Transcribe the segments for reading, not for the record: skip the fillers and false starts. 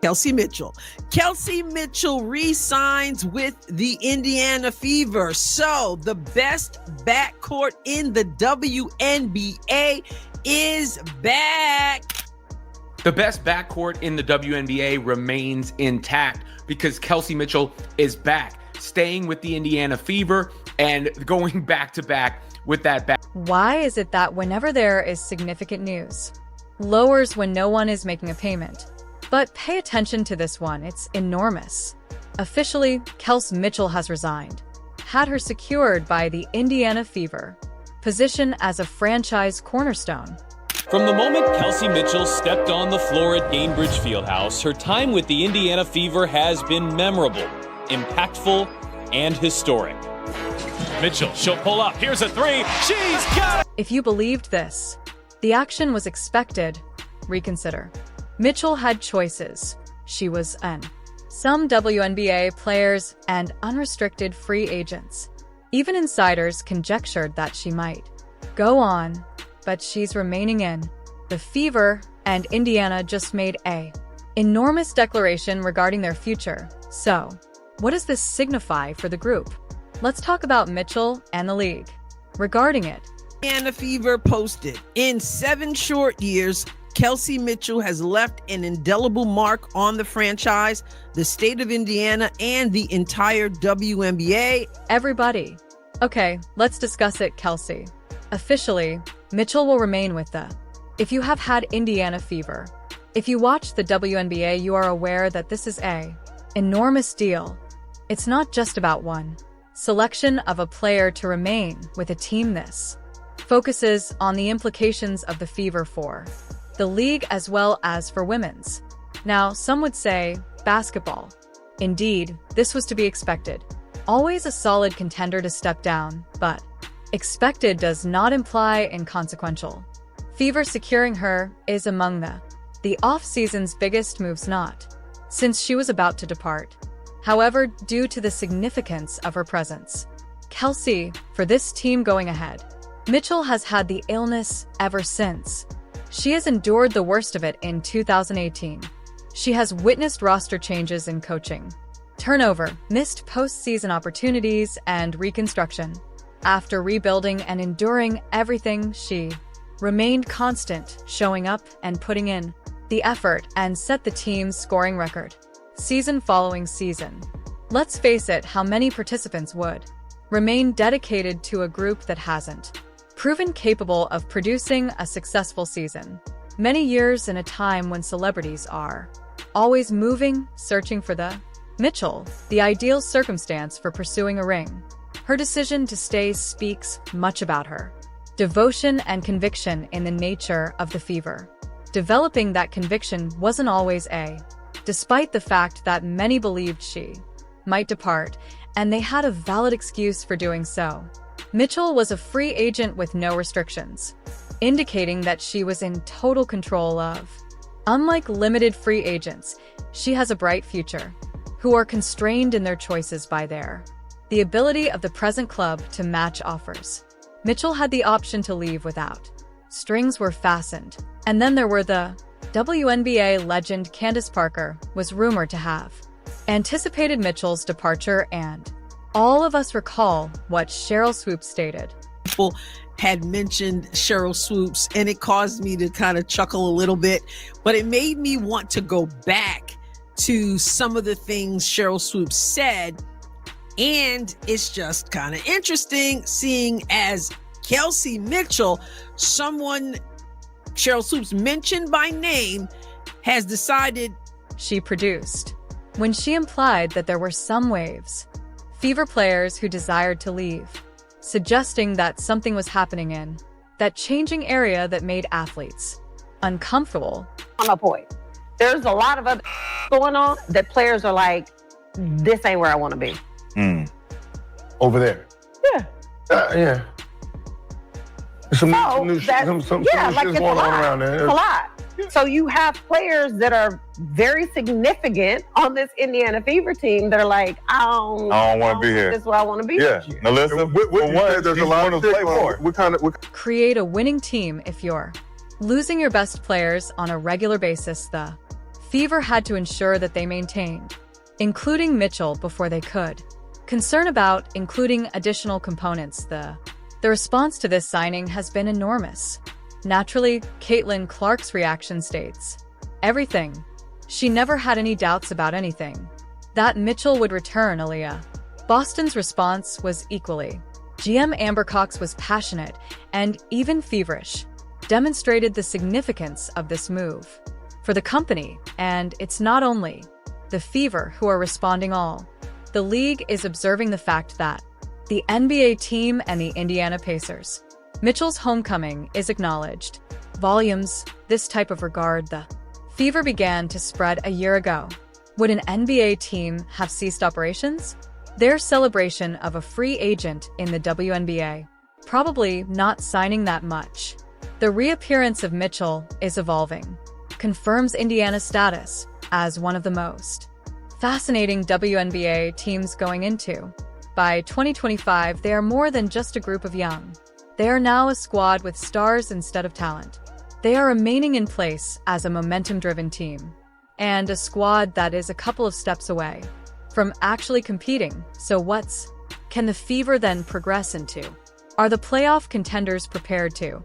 Kelsey Mitchell. Kelsey Mitchell re-signs with the Indiana Fever. So the best backcourt in the WNBA is back. The best backcourt in the WNBA remains intact because Kelsey Mitchell is back, staying with the Indiana Fever and going back-to-back with that back. Why is it that whenever there is significant news, lowers when no one is making a payment? But pay attention to this one, it's enormous. Officially, Kelsey Mitchell has resigned, had her secured by the Indiana Fever, position as a franchise cornerstone. From the moment Kelsey Mitchell stepped on the floor at Gainbridge Fieldhouse, her time with the Indiana Fever has been memorable, impactful, and historic. Mitchell, she'll pull up. Here's a three. She's got it! If you believed this, the action was expected, reconsider. Mitchell had choices. She was some WNBA players and unrestricted free agents. Even insiders conjectured that she might go on, but she's remaining in the Fever, and Indiana just made an enormous declaration regarding their future. So, what does this signify for the group? Let's talk about Mitchell and the league. Regarding it, Indiana Fever posted, in 7 short years, Kelsey Mitchell has left an indelible mark on the franchise, the state of Indiana, and the entire WNBA. Everybody. Okay, let's discuss it, Kelsey. Officially, Mitchell will remain with the. If you have had Indiana Fever, if you watch the WNBA, you are aware that this is an enormous deal. It's not just about one selection of a player to remain with a team. This focuses on the implications of the Fever for the league as well as for women's. Now, some would say basketball. Indeed, this was to be expected. Always a solid contender to step down, but expected does not imply inconsequential. Fever securing her is among the off-season's biggest moves, not since she was about to depart. However, due to the significance of her presence, Kelsey, for this team going ahead, Mitchell has had the illness ever since. She has endured the worst of it in 2018. She has witnessed roster changes in coaching, turnover, missed postseason opportunities, and reconstruction. After rebuilding and enduring everything, she remained constant, showing up and putting in the effort and set the team's scoring record season following season. Let's face it, how many participants would remain dedicated to a group that hasn't proven capable of producing a successful season? Many years in a time when celebrities are always moving, searching for the Mitchell, the ideal circumstance for pursuing a ring. Her decision to stay speaks much about her devotion and conviction in the nature of the Fever. Developing that conviction wasn't always despite the fact that many believed she might depart, and they had a valid excuse for doing so. Mitchell was a free agent with no restrictions, indicating that she was in total control of. Unlike limited free agents, she has a bright future, who are constrained in their choices by the ability of the present club to match offers. Mitchell had the option to leave without strings were fastened. And then there were the WNBA legend Candace Parker was rumored to have anticipated Mitchell's departure, and all of us recall what Sheryl Swoopes stated. People had mentioned Sheryl Swoopes, and it caused me to kind of chuckle a little bit, but it made me want to go back to some of the things Sheryl Swoopes said. And it's just kind of interesting seeing as Kelsey Mitchell, someone Sheryl Swoopes mentioned by name, has decided she produced when she implied that there were some waves, Fever players who desired to leave, suggesting that something was happening in that changing area that made athletes uncomfortable. On my point, there's a lot of other going on that players are like, this ain't where I want to be. Over there. Yeah. Yeah. Some new shit it's going on around there. It's a lot. So you have players that are very significant on this Indiana Fever team that are like, I don't want to be here. This is where I want to be. Yeah. Now listen, there's a lot of play for. Create a winning team. If you're losing your best players on a regular basis, the Fever had to ensure that they maintained, including Mitchell before they could. Concern about including additional components, the response to this signing has been enormous. Naturally, Caitlin Clark's reaction states, "Everything. She never had any doubts about anything. That Mitchell would return, Aaliyah." Boston's response was equally. GM Amber Cox was passionate and even feverish, demonstrated the significance of this move for the company, and it's not only the Fever who are responding all. The league is observing the fact that the NBA team and the Indiana Pacers, Mitchell's homecoming is acknowledged. Volumes, this type of regard, the Fever began to spread a year ago. Would an NBA team have ceased operations? Their celebration of a free agent in the WNBA, probably not signing that much. The reappearance of Mitchell is evolving, confirms Indiana's status as one of the most fascinating WNBA teams going into. By 2025, they are more than just a group of young. They are now a squad with stars instead of talent. They are remaining in place as a momentum-driven team, and a squad that is a couple of steps away from actually competing. So can the Fever then progress into? Are the playoff contenders prepared to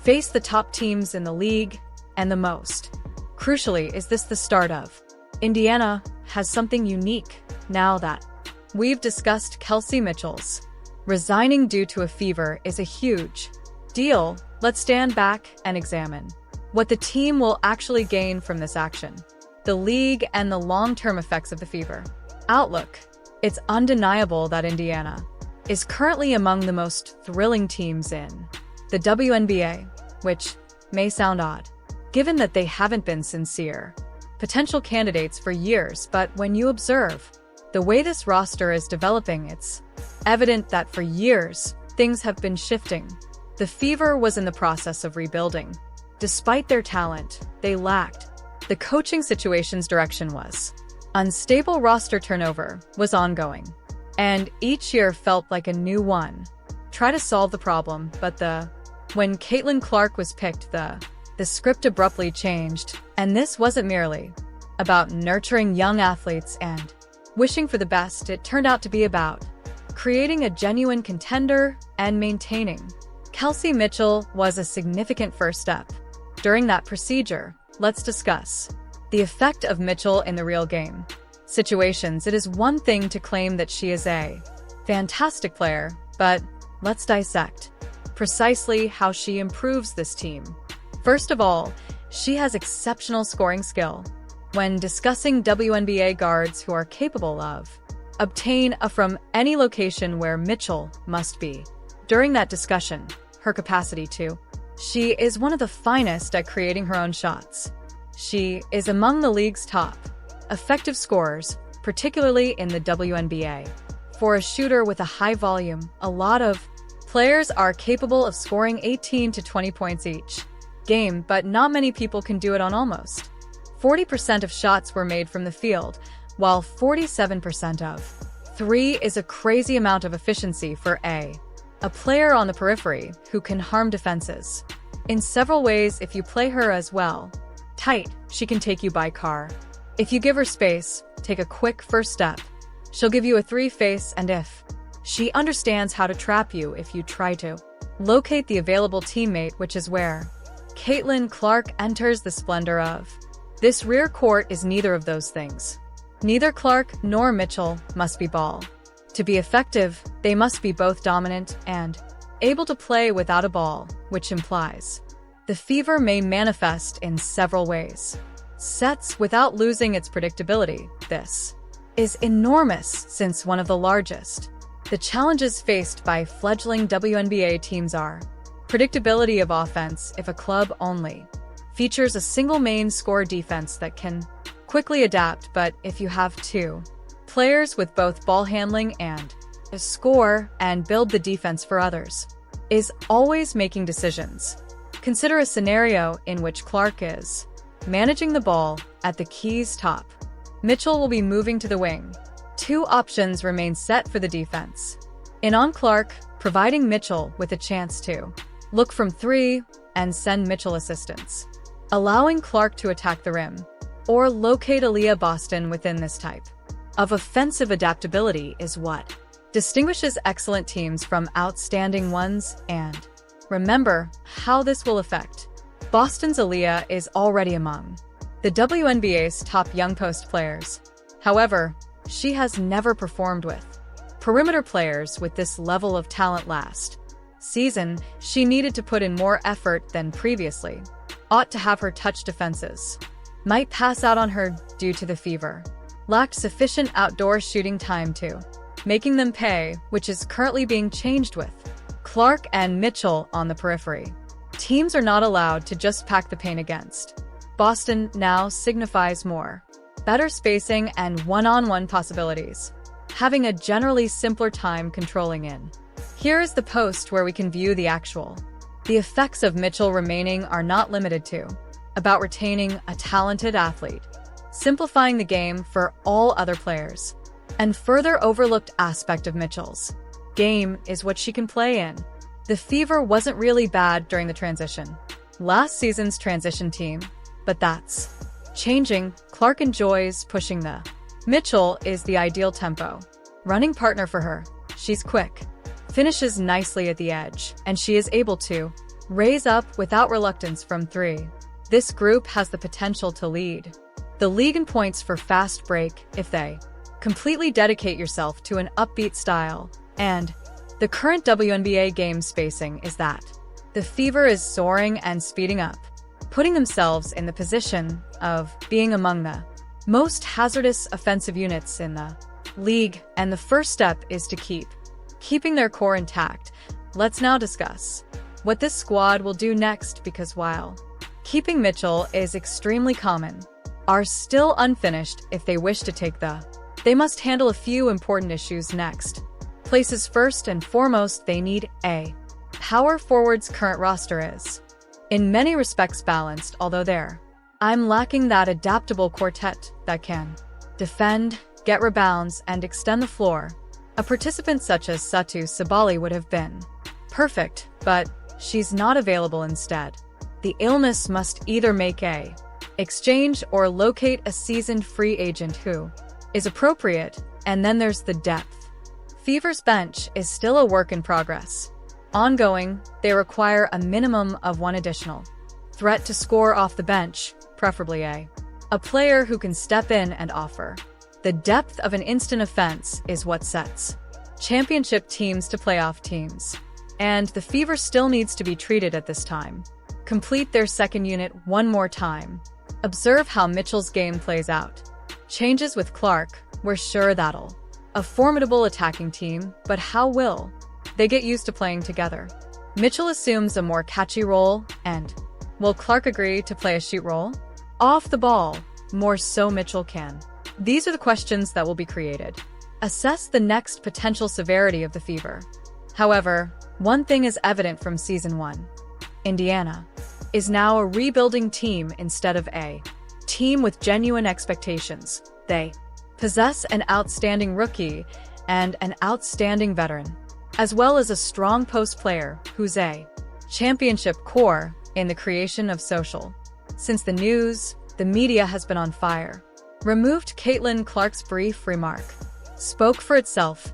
face the top teams in the league? And the most crucially, is this the start of? Indiana has something unique now that we've discussed. Kelsey Mitchell's resigning due to a fever is a huge deal. Let's stand back and examine what the team will actually gain from this action, the league, and the long-term effects of the fever. Outlook. It's undeniable that Indiana is currently among the most thrilling teams in the WNBA, which may sound odd, given that they haven't been sincere potential candidates for years, but when you observe the way this roster is developing, it's evident that for years, things have been shifting. The Fever was in the process of rebuilding. Despite their talent, they lacked the coaching situation's direction was unstable. Roster turnover was ongoing, and each year felt like a new one. Try to solve the problem, but when Caitlin Clark was picked, the script abruptly changed, and this wasn't merely about nurturing young athletes and wishing for the best. It turned out to be about creating a genuine contender and maintaining. Kelsey Mitchell was a significant first step. During that procedure, let's discuss the effect of Mitchell in the real game situations. It is one thing to claim that she is a fantastic player, but let's dissect precisely how she improves this team. First of all, she has exceptional scoring skill. When discussing WNBA guards who are capable of obtain from any location where Mitchell must be, during that discussion, her capacity to, she is one of the finest at creating her own shots. She is among the league's top effective scorers, particularly in the WNBA. For a shooter with a high volume, a lot of players are capable of scoring 18 to 20 points each game, but not many people can do it on almost 40% of shots were made from the field, while 47% of three is a crazy amount of efficiency for a player on the periphery who can harm defenses in several ways. If you play her as well tight, she can take you by car. If you give her space, take a quick first step, she'll give you a three-face, and if she understands how to trap you if you try to locate the available teammate, which is where Caitlin Clark enters. The splendor of this rear court is neither of those things. Neither Clark nor Mitchell must be ball. To be effective, they must be both dominant and able to play without a ball, which implies the fever may manifest in several ways. Sets without losing its predictability. This is enormous, since one of the largest the challenges faced by fledgling WNBA teams are predictability of offense. If a club only features a single main score defense that can quickly adapt, but if you have two players with both ball handling and a score and build the defense for others, is always making decisions. Consider a scenario in which Clark is managing the ball at the key's top. Mitchell will be moving to the wing. Two options remain set for the defense. On Clark, providing Mitchell with a chance to look from three and send Mitchell assistance, allowing Clark to attack the rim. or locate Aaliyah Boston within this type of offensive adaptability is what distinguishes excellent teams from outstanding ones. And remember how this will affect. Boston's Aaliyah is already among the WNBA's top young post players. However, she has never performed with perimeter players with this level of talent last season. She needed to put in more effort than previously. Ought to have her touch defenses. Might pass out on her due to the fever. Lacked sufficient outdoor shooting time too, making them pay, which is currently being changed with Clark and Mitchell on the periphery. Teams are not allowed to just pack the paint against Boston now signifies more better spacing and one-on-one possibilities, having a generally simpler time controlling in. Here is the post where we can view the actual. The effects of Mitchell remaining are not limited to about retaining a talented athlete, simplifying the game for all other players, and further overlooked aspect of Mitchell's game is what she can play in. The Fever wasn't really bad during the transition. Last season's transition team, but that's changing. Clark enjoys pushing the Mitchell is the ideal tempo running partner for her. She's quick, finishes nicely at the edge, and she is able to raise up without reluctance from three. This group has the potential to lead the league in points for fast break if they completely dedicate yourself to an upbeat style. And the current WNBA game spacing is that the Fever is soaring and speeding up, putting themselves in the position of being among the most hazardous offensive units in the league, and the first step is to keeping their core intact. Let's now discuss what this squad will do next, because while keeping Mitchell is extremely common, are still unfinished if they wish to take they must handle a few important issues next. Places first and foremost, they need a power forward's current roster is in many respects balanced, although I'm lacking that adaptable quartet that can defend, get rebounds, and extend the floor. A participant such as Satu Sabali would have been perfect, but she's not available. Instead, the illness must either make a exchange or locate a seasoned free agent who is appropriate, and then there's the depth. Fever's bench is still a work in progress. Ongoing, they require a minimum of one additional threat to score off the bench, preferably a player who can step in and offer. The depth of an instant offense is what sets championship teams to playoff teams. And the Fever still needs to be treated at this time. Complete their second unit one more time. Observe how Mitchell's game plays out. Changes with Clark, we're sure that'll a formidable attacking team, but how will they get used to playing together? Mitchell assumes a more catchy role, and will Clark agree to play a shoot role? Off the ball, more so Mitchell can. These are the questions that will be created. Assess the next potential severity of the Fever. However, one thing is evident from Season 1. Indiana is now a rebuilding team instead of a team with genuine expectations. They possess an outstanding rookie and an outstanding veteran, as well as a strong post player who's a championship core in the creation of social. Since the news, the media has been on fire. Removed Caitlin Clark's brief remark spoke for itself.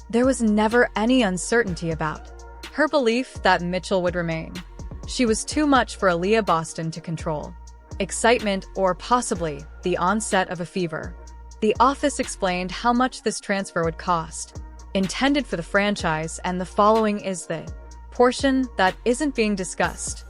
There was never any uncertainty about her belief that Mitchell would remain. She was too much for Aaliyah Boston to control. Excitement, or possibly the onset of a fever. The office explained how much this transfer would cost, intended for the franchise, and the following is the portion that isn't being discussed.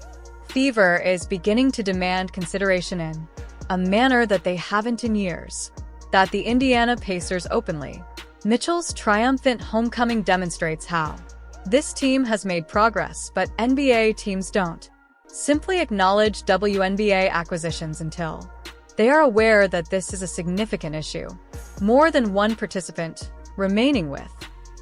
Fever is beginning to demand consideration in a manner that they haven't in years. That the Indiana Pacers openly. Mitchell's triumphant homecoming demonstrates how this team has made progress, but NBA teams don't simply acknowledge WNBA acquisitions until they are aware that this is a significant issue. More than one participant remaining with.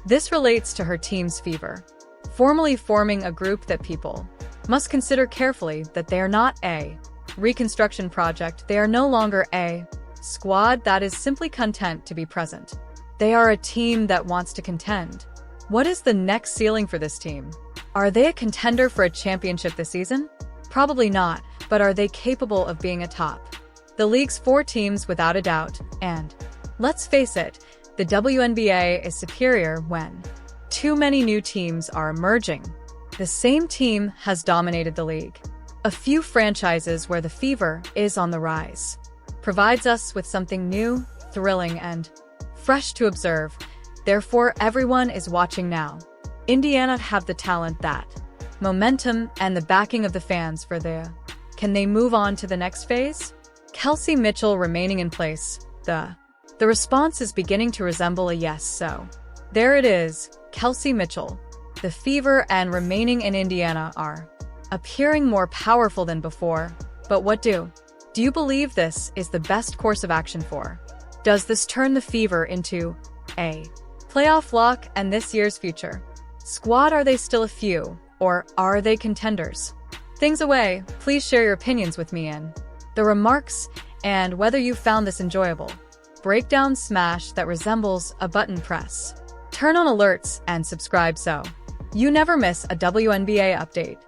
This relates to her team's Fever, formally forming a group that people must consider carefully, that they are not a reconstruction project. They are no longer a squad that is simply content to be present. They are a team that wants to contend. What is the next ceiling for this team? Are they a contender for a championship this season? Probably not, but are they capable of being a top The league's 4 teams without a doubt, and let's face it, the WNBA is superior when too many new teams are emerging. The same team has dominated the league. A few franchises where the fever is on the rise provides us with something new, thrilling, and fresh to observe. Therefore, everyone is watching now. Indiana have the talent, that momentum, and the backing of the fans for can they move on to the next phase? Kelsey Mitchell remaining in place. The response is beginning to resemble a yes, so there it is, Kelsey Mitchell. The fever and remaining in Indiana are appearing more powerful than before. But what do you believe this is the best course of action for? Does this turn the fever into a playoff lock and this year's future squad? Are they still a few, or are they contenders? Things away, please share your opinions with me in the remarks, and whether you found this enjoyable breakdown smash that resembles a button press. Turn on alerts and subscribe so you never miss a WNBA update.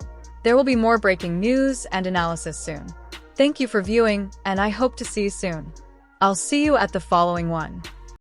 There will be more breaking news and analysis soon. Thank you for viewing, and I hope to see you soon. I'll see you at the following one.